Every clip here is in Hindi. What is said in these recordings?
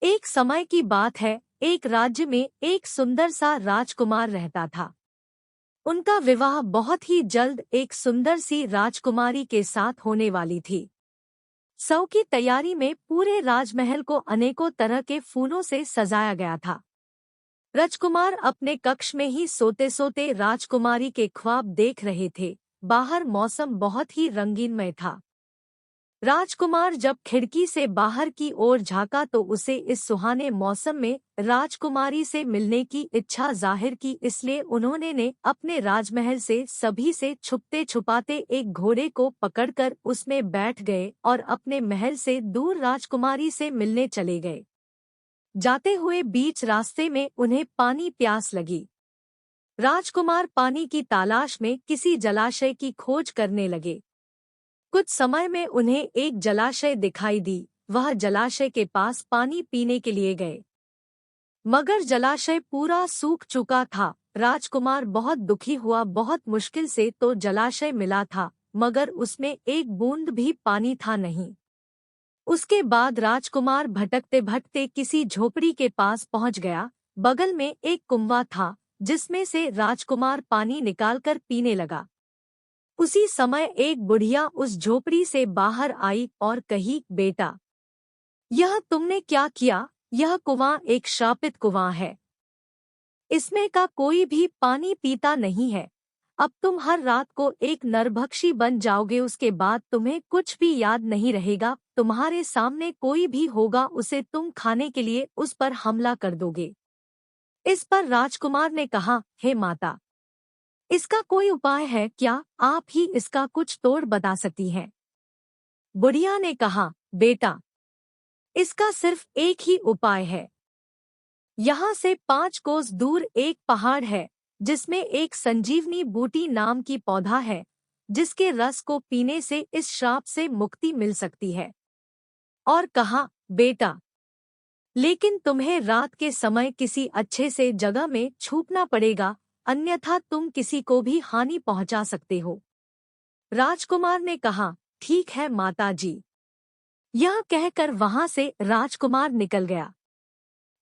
एक समय की बात है, एक राज्य में एक सुंदर सा राजकुमार रहता था। उनका विवाह बहुत ही जल्द एक सुंदर सी राजकुमारी के साथ होने वाली थी। सौ की तैयारी में पूरे राजमहल को अनेकों तरह के फूलों से सजाया गया था। राजकुमार अपने कक्ष में ही सोते सोते राजकुमारी के ख्वाब देख रहे थे। बाहर मौसम बहुत ही रंगीनमय था। राजकुमार जब खिड़की से बाहर की ओर झांका तो उसे इस सुहाने मौसम में राजकुमारी से मिलने की इच्छा जाहिर की। इसलिए उन्होंने ने अपने राजमहल से सभी से छुपते छुपाते एक घोड़े को पकड़कर उसमें बैठ गए और अपने महल से दूर राजकुमारी से मिलने चले गए। जाते हुए बीच रास्ते में उन्हें पानी प्यास लगी। राजकुमार पानी की तलाश में किसी जलाशय की खोज करने लगे। कुछ समय में उन्हें एक जलाशय दिखाई दी। वह जलाशय के पास पानी पीने के लिए गए, मगर जलाशय पूरा सूख चुका था। राजकुमार बहुत दुखी हुआ। बहुत मुश्किल से तो जलाशय मिला था, मगर उसमें एक बूंद भी पानी था नहीं। उसके बाद राजकुमार भटकते भटकते किसी झोपड़ी के पास पहुंच गया। बगल में एक कुआं था, जिसमें से राजकुमार पानी निकालकर पीने लगा। उसी समय एक बुढ़िया उस झोपड़ी से बाहर आई और कही, बेटा, यह तुमने क्या किया? यह कुआं एक श्रापित कुआं है। इसमें का कोई भी पानी पीता नहीं है। अब तुम हर रात को एक नरभक्षी बन जाओगे। उसके बाद तुम्हें कुछ भी याद नहीं रहेगा। तुम्हारे सामने कोई भी होगा, उसे तुम खाने के लिए उस पर हमला कर दोगे। इस पर राजकुमार ने कहा, हे माता, इसका कोई उपाय है क्या? आप ही इसका कुछ तोड़ बता सकती हैं। बुढ़िया ने कहा, बेटा, इसका सिर्फ एक ही उपाय है। यहाँ से 5 कोस दूर एक पहाड़ है, जिसमें एक संजीवनी बूटी नाम की पौधा है, जिसके रस को पीने से इस श्राप से मुक्ति मिल सकती है। और कहा, बेटा, लेकिन तुम्हें रात के समय किसी अच्छे से जगह में छुपना पड़ेगा, अन्यथा तुम किसी को भी हानि पहुंचा सकते हो। राजकुमार ने कहा, ठीक है माताजी। यह कहकर वहां से राजकुमार निकल गया।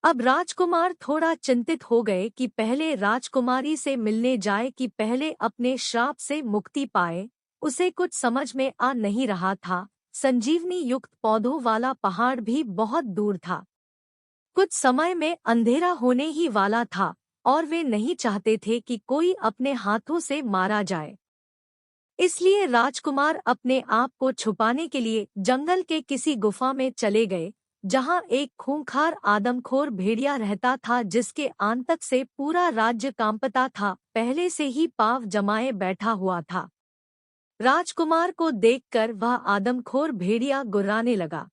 अब राजकुमार थोड़ा चिंतित हो गए कि पहले राजकुमारी से मिलने जाए कि पहले अपने श्राप से मुक्ति पाए। उसे कुछ समझ में आ नहीं रहा था। संजीवनी युक्त पौधों वाला पहाड़ भी बहुत दूर था। कुछ समय में अंधेरा होने ही वाला था और वे नहीं चाहते थे कि कोई अपने हाथों से मारा जाए। इसलिए राजकुमार अपने आप को छुपाने के लिए जंगल के किसी गुफा में चले गए, जहां एक खूंखार आदमखोर भेड़िया रहता था, जिसके आंतक से पूरा राज्य कांपता था, पहले से ही पाव जमाए बैठा हुआ था। राजकुमार को देखकर वह आदमखोर भेड़िया गुर्राने लगा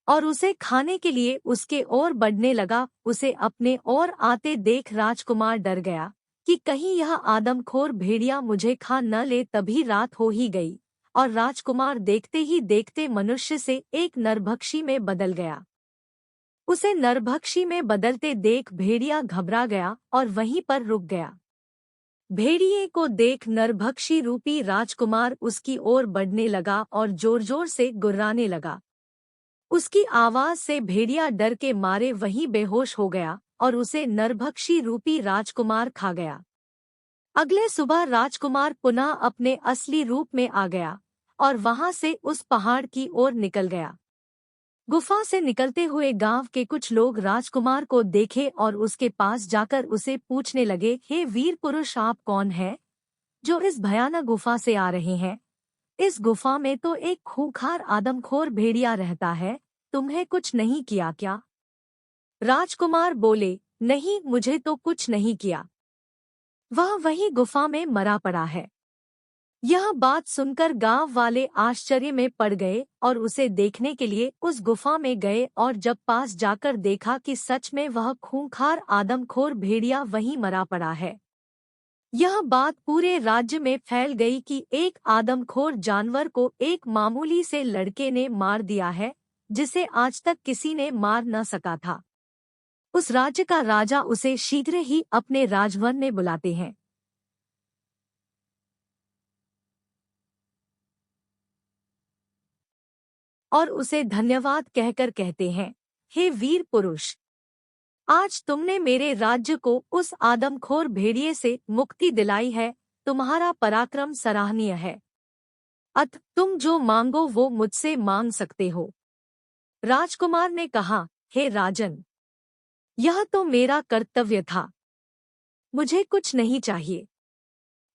और उसे खाने के लिए उसके ओर बढ़ने लगा। उसे अपने ओर आते देख राजकुमार डर गया कि कहीं यह आदमखोर भेड़िया मुझे खा न ले। तभी रात हो ही गई और राजकुमार देखते ही देखते मनुष्य से एक नरभक्षी में बदल गया। उसे नरभक्षी में बदलते देख भेड़िया घबरा गया और वहीं पर रुक गया। भेड़िए को देख नरभक्षी रूपी राजकुमार उसकी ओर बढ़ने लगा और जोर जोर से गुर्राने लगा। उसकी आवाज से भेड़िया डर के मारे वहीं बेहोश हो गया और उसे नरभक्षी रूपी राजकुमार खा गया। अगले सुबह राजकुमार पुनः अपने असली रूप में आ गया और वहां से उस पहाड़ की ओर निकल गया। गुफा से निकलते हुए गांव के कुछ लोग राजकुमार को देखे और उसके पास जाकर उसे पूछने लगे, हे वीर पुरुष, आप कौन हैं जो इस भयानक गुफा से आ रहे हैं? इस गुफा में तो एक खूंखार आदमखोर भेड़िया रहता है, तुम्हें कुछ नहीं किया क्या? राजकुमार बोले, नहीं, मुझे तो कुछ नहीं किया। वह वही गुफा में मरा पड़ा है। यह बात सुनकर गांव वाले आश्चर्य में पड़ गए और उसे देखने के लिए उस गुफा में गए और जब पास जाकर देखा कि सच में वह खूंखार आदमखोर भेड़िया वहीं मरा पड़ा है। यह बात पूरे राज्य में फैल गई कि एक आदमखोर जानवर को एक मामूली से लड़के ने मार दिया है, जिसे आज तक किसी ने मार न सका था। उस राज्य का राजा उसे शीघ्र ही अपने राजभवन में बुलाते हैं और उसे धन्यवाद कहकर कहते हैं, हे वीर पुरुष, आज तुमने मेरे राज्य को उस आदमखोर भेड़िए से मुक्ति दिलाई है। तुम्हारा पराक्रम सराहनीय है। अत तुम जो मांगो वो मुझसे मांग सकते हो। राजकुमार ने कहा, हे राजन, यह तो मेरा कर्तव्य था, मुझे कुछ नहीं चाहिए।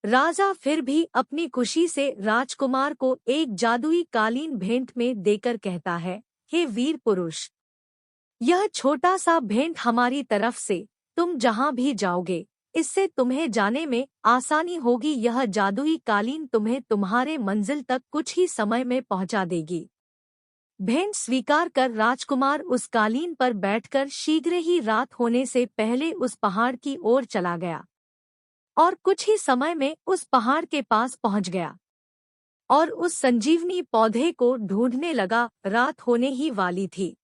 राजा फिर भी अपनी खुशी से राजकुमार को एक जादुई कालीन भेंट में देकर कहता है, हे वीर पुरुष, यह छोटा सा भेंट हमारी तरफ से, तुम जहां भी जाओगे इससे तुम्हें जाने में आसानी होगी। यह जादुई कालीन तुम्हें तुम्हारे मंजिल तक कुछ ही समय में पहुंचा देगी। भेंट स्वीकार कर राजकुमार उस कालीन पर बैठकर शीघ्र ही रात होने से पहले उस पहाड़ की ओर चला गया और कुछ ही समय में उस पहाड़ के पास पहुंच गया और उस संजीवनी पौधे को ढूंढने लगा। रात होने ही वाली थी,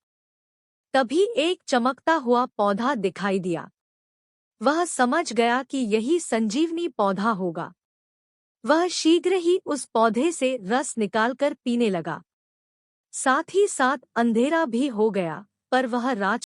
तभी एक चमकता हुआ पौधा दिखाई दिया। वह समझ गया कि यही संजीवनी पौधा होगा। वह शीघ्र ही उस पौधे से रस निकालकर पीने लगा। साथ ही साथ अंधेरा भी हो गया, पर वह राज